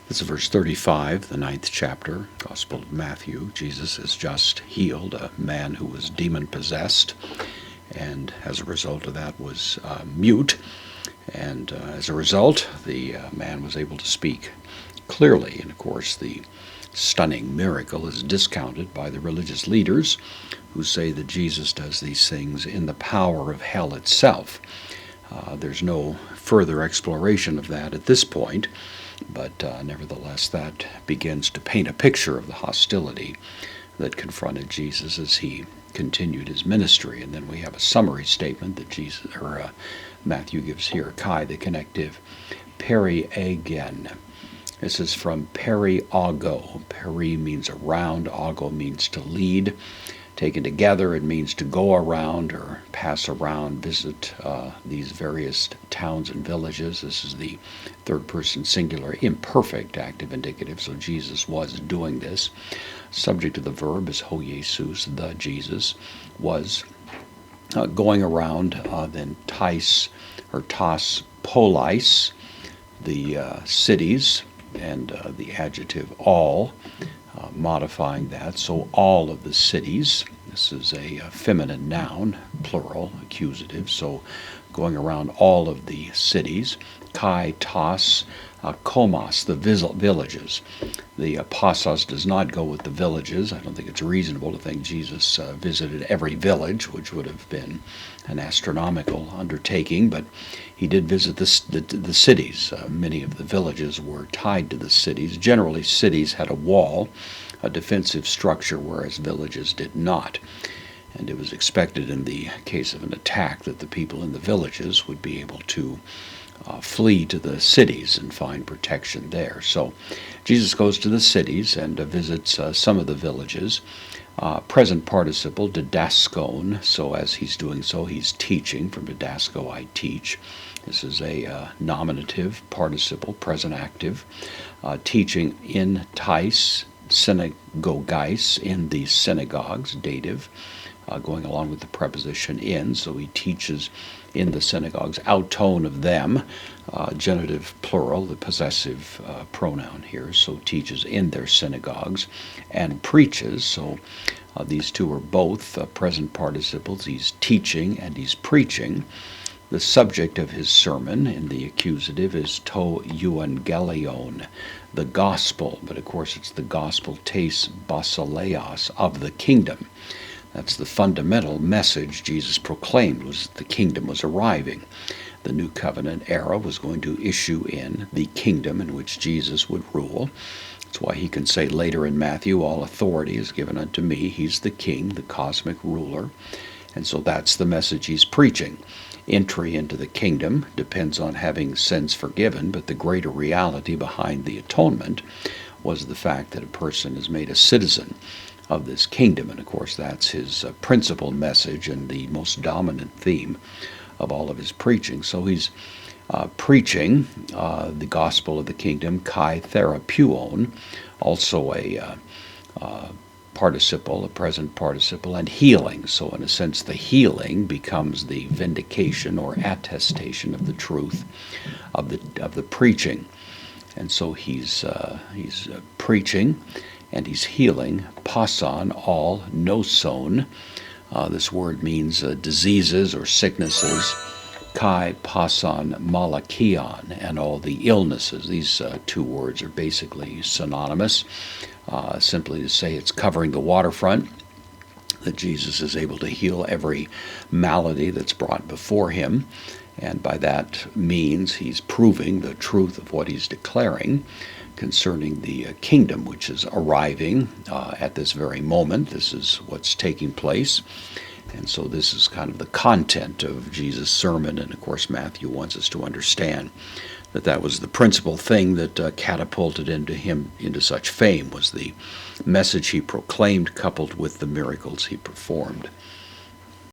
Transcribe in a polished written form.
This is verse 35, the 9th chapter, Gospel of Matthew. Jesus has just healed a man who was demon-possessed, and as a result of that was mute. And as a result, the man was able to speak clearly. And of course, the stunning miracle is discounted by the religious leaders who say that Jesus does these things in the power of hell itself. There's no further exploration of that at this point, but nevertheless that begins to paint a picture of the hostility that confronted Jesus as he continued his ministry. And then we have a summary statement that Matthew gives here, Kai, the connective, periagen. This is from periago. Peri means around, ago means to lead. Taken together, it means to go around or pass around, visit these various towns and villages. This is the third person singular imperfect active indicative, so Jesus was doing this. Subject of the verb is ho Jesus, the Jesus, was going around. Then tais or tas polis, the cities, and the adjective all, modifying that, so all of the cities. This is a feminine noun, plural, accusative, so going around all of the cities. Kai, tas, komos, the villages. The pasos does not go with the villages. I don't think it's reasonable to think Jesus visited every village, which would have been an astronomical undertaking, but he did visit the cities. Many of the villages were tied to the cities. Generally, cities had a wall, a defensive structure, whereas villages did not. And it was expected in the case of an attack that the people in the villages would be able to flee to the cities and find protection there. So Jesus goes to the cities and visits some of the villages. Present participle, didaskon, so as he's doing so, he's teaching, from didasko, I teach. This is a nominative participle, present active, teaching in tais, synagogais, in the synagogues, dative, going along with the preposition in, so he teaches in the synagogues, auton of them, genitive plural, the possessive pronoun here, so teaches in their synagogues, and preaches, so these two are both present participles. He's teaching and he's preaching. The subject of his sermon in the accusative is to euangelion, the gospel, but of course it's the gospel tes basileos, of the kingdom. That's the fundamental message Jesus proclaimed, was the kingdom was arriving. The new covenant era was going to issue in the kingdom in which Jesus would rule. That's why he can say later in Matthew, all authority is given unto me. He's the king, the cosmic ruler. And so that's the message he's preaching. Entry into the kingdom depends on having sins forgiven, but the greater reality behind the atonement was the fact that a person is made a citizen of this kingdom. And of course that's his principal message and the most dominant theme of all of his preaching. So he's preaching the gospel of the kingdom, kai therapeuon, also a participle, a present participle, and healing. So in a sense the healing becomes the vindication or attestation of the truth of the preaching. And so he's preaching and he's healing, pason, all, noson. This word means diseases or sicknesses, kai, pason, malachion, and all the illnesses. These two words are basically synonymous, simply to say it's covering the waterfront, that Jesus is able to heal every malady that's brought before him, and by that means he's proving the truth of what he's declaring concerning the kingdom which is arriving at this very moment. This is what's taking place. And so this is kind of the content of Jesus' sermon. And of course Matthew wants us to understand that that was the principal thing that catapulted him into such fame, was the message he proclaimed coupled with the miracles he performed.